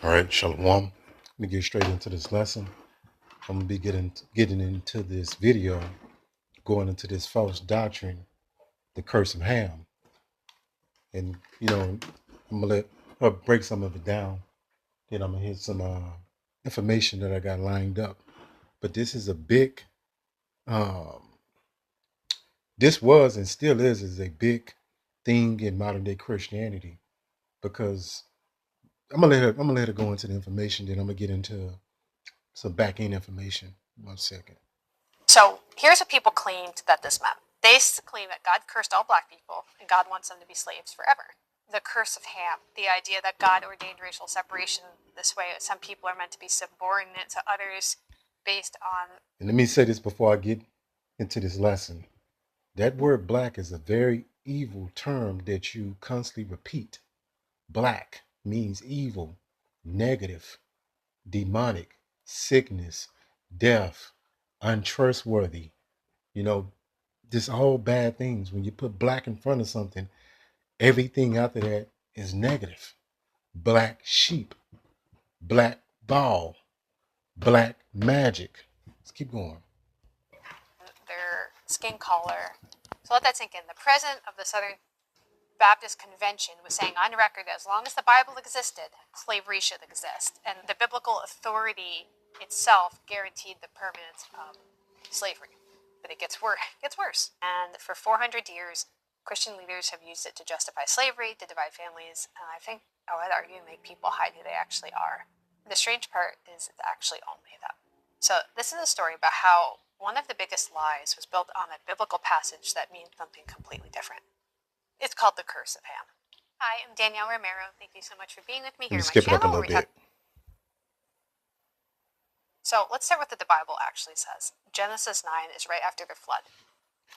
All right, Shalom. Let me get straight into this lesson. I'm gonna be getting into this video, going into this false doctrine, the curse of Ham, and I'm gonna let her break some of it down. Then I'm gonna hit some information that I got lined up. But this is a big, um, this was and still is a big thing in modern day Christianity because I'm gonna let her go into the information. Then I'm gonna get into some back end information. 1 second. So here's what people claimed that this meant. They claim that God cursed all black people and God wants them to be slaves forever. The curse of Ham, the idea that God ordained racial separation this way. Some people are meant to be subordinate to others based on. And let me say this before I get into this lesson. That word black is a very evil term that you constantly repeat. Black means evil, negative, demonic, sickness, death, untrustworthy. You know, just all bad things. When you put black in front of something, everything after that is negative. Black sheep, black ball, black magic. Let's keep going. Their skin color. So let that sink in. The president of the Southern Baptist Convention was saying on record that as long as the Bible existed, slavery should exist. And the biblical authority itself guaranteed the permanence of slavery. But it gets worse. And for 400 years, Christian leaders have used it to justify slavery, to divide families, and I think I would argue make people hide who they actually are. The strange part is it's actually all made up. So this is a story about how one of the biggest lies was built on a biblical passage that means something completely different. It's called the Curse of Ham. Hi, I'm Danielle Romero. Thank you so much for being with me here on my Skip it up a channel. little bit. So let's start with what the Bible actually says. Genesis 9 is right after the flood.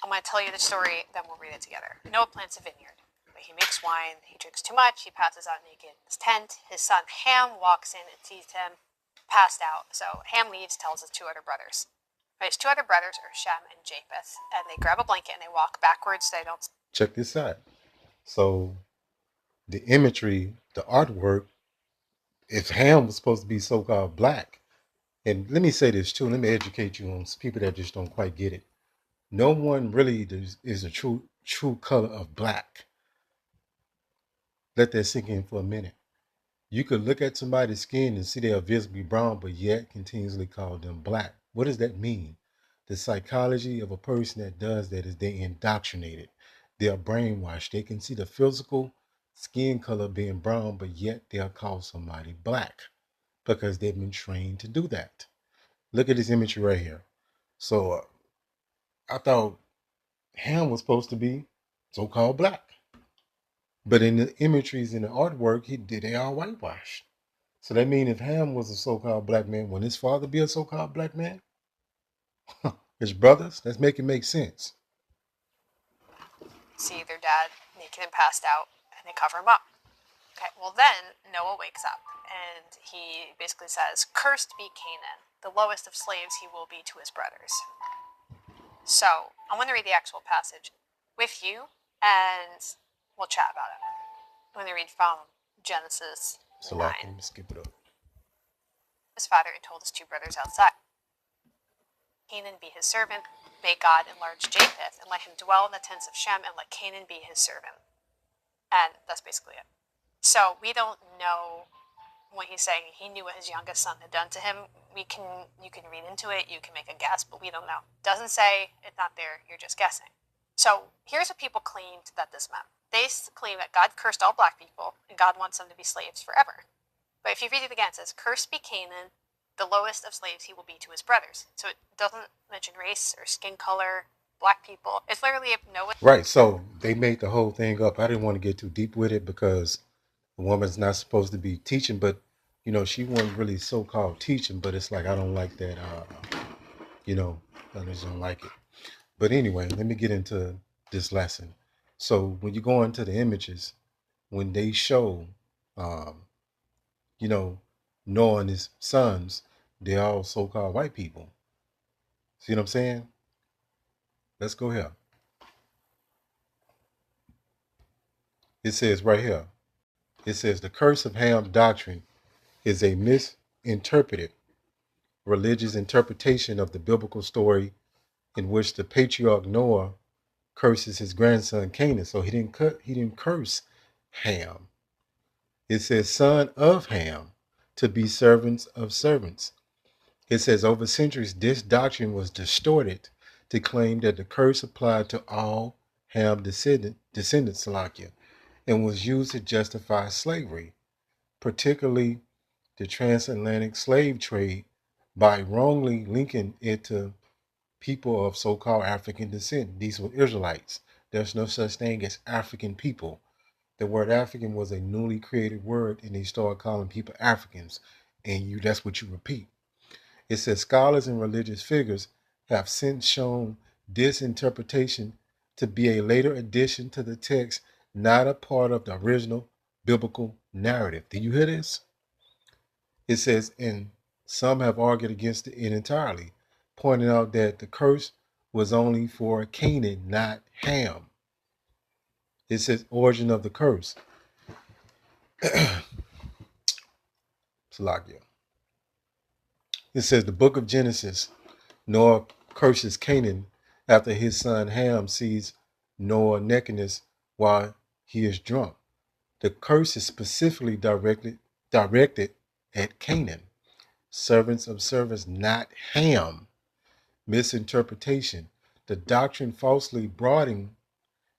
I'm going to tell you the story, then we'll read it together. Noah plants a vineyard, but he makes wine. He drinks too much. He passes out naked in his tent. His son Ham walks in and sees him passed out. So Ham leaves, tells his two other brothers. His two other brothers are Shem and Japheth, and they grab a blanket and they walk backwards so they don't. Check this out. So the imagery, the artwork, if Ham was supposed to be so-called black, and let me say this too, let me educate you on people that just don't quite get it. No one really is a true color of black. Let that sink in for a minute. You could look at somebody's skin and see they are visibly brown, but yet continuously call them black. What does that mean? The psychology of a person that does that is they indoctrinated. They are brainwashed. They can see the physical skin color being brown, but yet they'll call somebody black because they've been trained to do that. Look at this imagery right here. So I thought Ham was supposed to be so-called black. But in the imageries in the artwork, they all whitewashed. So that means if Ham was a so-called black man, wouldn't his father be a so-called black man? His brothers? Let's make it make sense. See their dad naked and passed out, and they cover him up. Okay, well then Noah wakes up, and he basically says, "Cursed be Canaan, the lowest of slaves he will be to his brothers." So I'm going to read the actual passage with you, and we'll chat about it. I'm going to read from Genesis 9. Let me skip it up. His father and told his two brothers outside, "Canaan be his servant. May God enlarge Japheth, and let him dwell in the tents of Shem, and let Canaan be his servant." And that's basically it. So we don't know what he's saying. He knew what his youngest son had done to him. You can read into it, you can make a guess, but we don't know. Doesn't say, it's not there, you're just guessing. So here's what people claimed that this meant. They claim that God cursed all black people, and God wants them to be slaves forever. But if you read it again, it says, "Cursed be Canaan, the lowest of slaves he will be to his brothers." So it doesn't mention race or skin color, black people. It's literally if Noah. Right, so they made the whole thing up. I didn't want to get too deep with it because the woman's not supposed to be teaching, but she wasn't really so-called teaching, but it's like I don't like that, I just don't like it. But anyway, let me get into this lesson. So when you go into the images, when they show, Noah and his sons, they're all so-called white people. See what I'm saying? Let's go here. It says right here, it says the curse of Ham doctrine is a misinterpreted religious interpretation of the biblical story in which the patriarch Noah curses his grandson Canaan. So he didn't curse Ham. It says son of Ham to be servants of servants. It says over centuries this doctrine was distorted to claim that the curse applied to all Ham descendants Salakia, and was used to justify slavery, particularly the transatlantic slave trade, by wrongly linking it to people of so-called African descent. These were Israelites. There's no such thing as African people. The word African was a newly created word, and they started calling people Africans, and that's what you repeat. It says scholars and religious figures have since shown this interpretation to be a later addition to the text, not a part of the original biblical narrative. Do you hear this? It says, and some have argued against it entirely, pointing out that the curse was only for Canaan, not Ham. It says origin of the curse. Salakia. It says the book of Genesis, Noah curses Canaan after his son Ham sees Noah nakedness while he is drunk. The curse is specifically directed at Canaan. Servants of servants, not Ham. Misinterpretation. The doctrine falsely broadening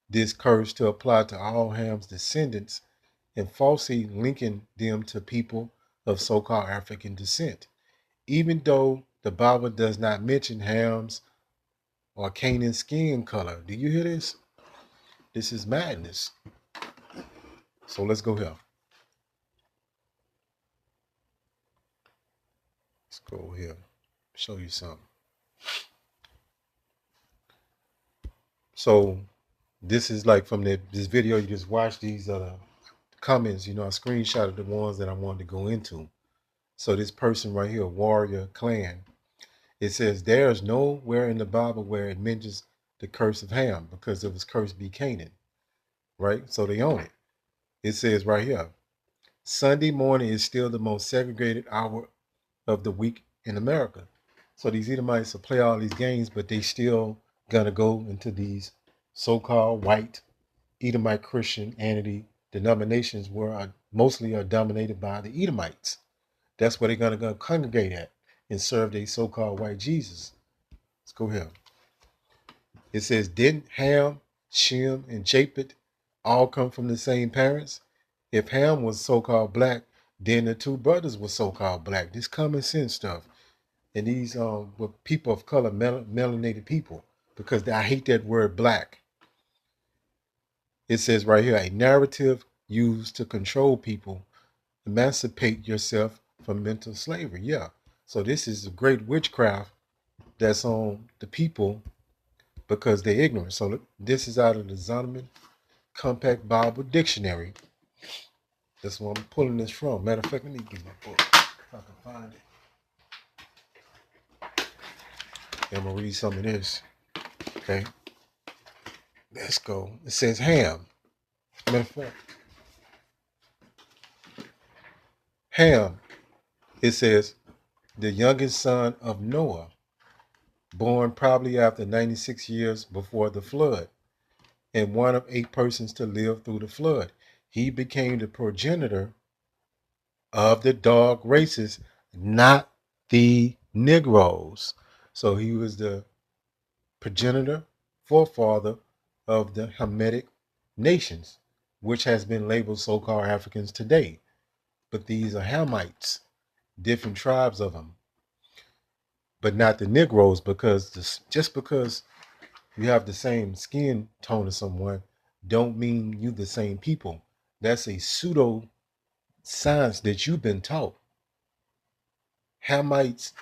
this curse to apply to all Ham's descendants and falsely linking them to people of so-called African descent. Even though the Bible does not mention Ham's or Canaan's skin color. Do you hear this? This is madness. So let's go here. Let's go here. Show you something. So this is like from this video you just watched. These are the comments. I screenshotted the ones that I wanted to go into. So this person right here, Warrior Clan, it says there's nowhere in the Bible where it mentions the curse of Ham because it was cursed be Canaan, right? So they own it. It says right here, Sunday morning is still the most segregated hour of the week in America. So these Edomites will play all these games, but they still gonna go into these so-called white Edomite Christianity denominations where mostly are dominated by the Edomites. That's where they're gonna go congregate at and serve their so-called white Jesus. Let's go here. It says, didn't Ham, Shem, and Japheth all come from the same parents? If Ham was so-called black, then the two brothers were so-called black. This common sense stuff. And these were people of color, melanated people, because I hate that word black. It says right here, a narrative used to control people, emancipate yourself from mental slavery. Yeah. So this is a great witchcraft that's on the people because they're ignorant. So this is out of the Zondervan Compact Bible Dictionary. That's where I'm pulling this from. Matter of fact, let me get my book if I can find it. I'm gonna read some of this. Okay. Let's go. It says Ham. Matter of fact, Ham. It says the youngest son of Noah, born probably after 96 years before the flood, and one of 8 persons to live through the flood. He became the progenitor of the dog races, not the Negroes. So he was the progenitor, forefather of the Hamitic nations, which has been labeled so-called Africans today. But these are Hamites, different tribes of them, but not the Negroes, because just because you have the same skin tone as someone don't mean you the same people. That's a pseudo science that you've been taught. Hamites,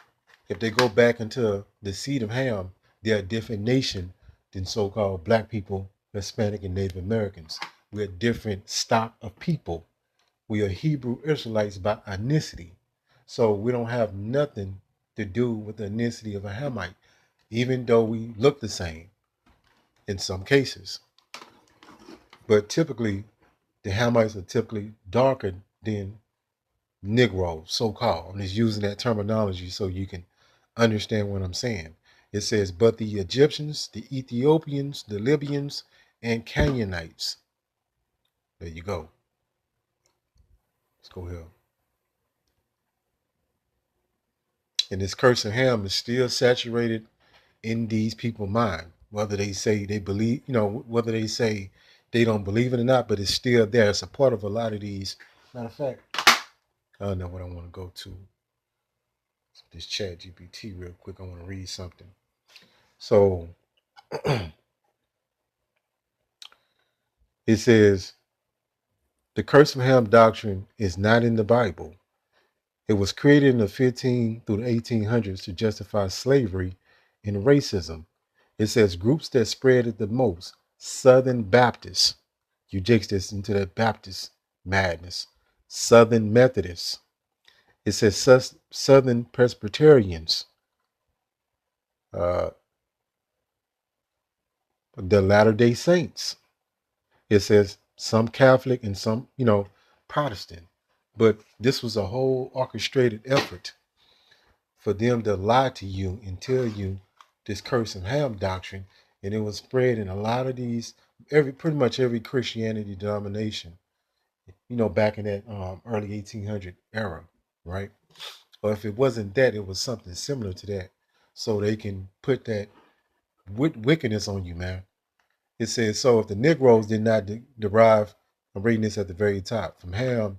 if they go back into the seed of Ham, they're a different nation than so-called black people, Hispanic, and Native Americans. We're a different stock of people. We are Hebrew Israelites by ethnicity. So we don't have nothing to do with the ethnicity of a Hamite, even though we look the same in some cases. But typically, the Hamites are typically darker than Negro, so-called. I'm just using that terminology so you can understand what I'm saying. It says, but the Egyptians, the Ethiopians, the Libyans, and Canaanites. There you go. Let's go here. And this curse of Ham is still saturated in these people's mind, whether they say they believe, whether they say they don't believe it or not, but it's still there. It's a part of a lot of these. Matter of fact, I don't know what I want to go to. This chat GPT real quick. I want to read something. So it says, the curse of Ham doctrine is not in the Bible. It was created in the 15 through the 1800s to justify slavery and racism. It says groups that spread it the most, Southern Baptists. You jakes this into that Baptist madness. Southern Methodists. It says Southern Presbyterians. Uh, the Latter-day Saints. It says some Catholic and some, Protestant. But this was a whole orchestrated effort for them to lie to you and tell you this curse and ham doctrine. And it was spread in a lot of these, pretty much every Christianity denomination, back in that early 1800 era, right? Or if it wasn't that, it was something similar to that. So they can put that wickedness on you, man. It says, so if the Negroes did not derive, I'm reading this at the very top, from Ham,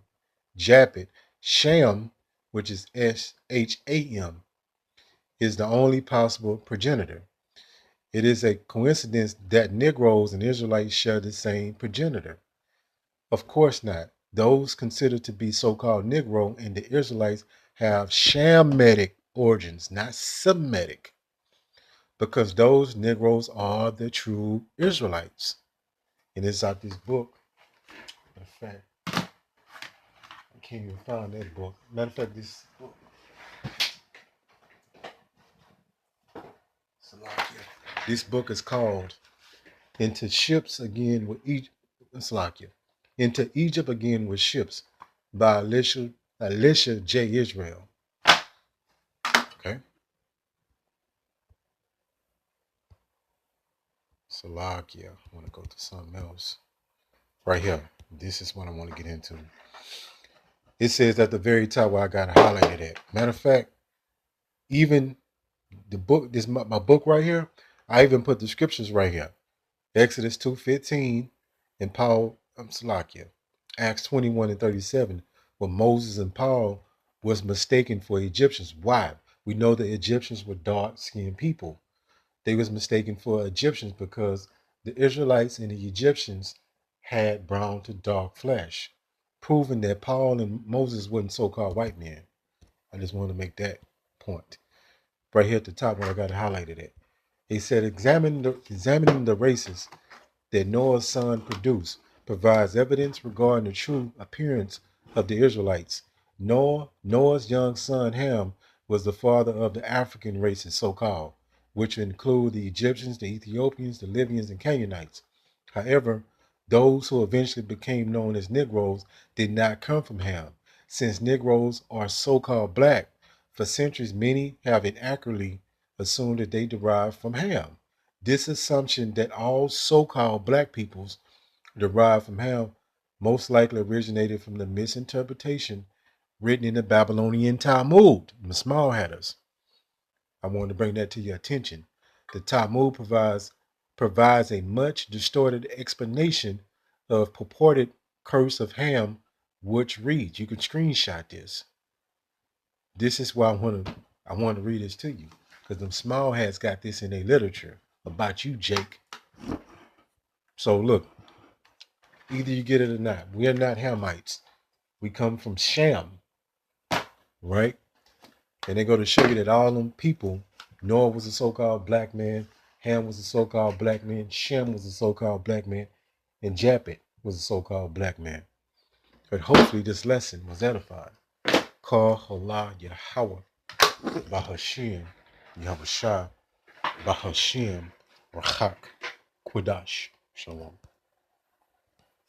Japhet, Shem, which is Sham, is the only possible progenitor. It is a coincidence that Negroes and Israelites share the same progenitor. Of course not. Those considered to be so-called Negro and the Israelites have Shamitic origins, not Semitic, because those Negroes are the true Israelites. And it's out this book. Matter of fact, I can't even find that book. Matter of fact, this book. This book is called Into Ships Again with Egypt. Into Egypt Again with Ships by Alicia J. Israel. Okay. Salakia. I want to go to something else. Right here. This is what I want to get into. It says at the very top where I got highlighted at. Matter of fact, even the book, this my book right here, I even put the scriptures right here. Exodus 2:15 and Paul, Salakia. Acts 21 and 37, where Moses and Paul was mistaken for Egyptians. Why? We know the Egyptians were dark-skinned people. They was mistaken for Egyptians because the Israelites and the Egyptians had brown to dark flesh, proving that Paul and Moses wasn't so-called white men. I just want to make that point. Right here at the top where I got it highlighted at. He said, examining the races that Noah's son produced provides evidence regarding the true appearance of the Israelites. Noah's young son Ham was the father of the African races, so-called, which include the Egyptians, the Ethiopians, the Libyans, and Canaanites. However, those who eventually became known as Negroes did not come from Ham. Since Negroes are so-called black, for centuries many have inaccurately assumed that they derive from Ham. This assumption that all so-called black peoples derive from Ham most likely originated from the misinterpretation written in the Babylonian Talmud, the small hatters. I wanted to bring that to your attention. The Talmud provides a much distorted explanation of purported curse of Ham, which reads, you can screenshot this. This is why I want to read this to you, because them small hats got this in their literature about you, Jake. So look, either you get it or not. We are not Hamites. We come from Sham, right? And they go to show you that all them people, Noah was a so-called black man, Ham was a so-called black man, Shem was a so-called black man, and Japhet was a so-called black man. But hopefully this lesson was edifying. Call Allah Yahweh Bahashim Yahushua Bahashim Rachak Quadash. Shalom.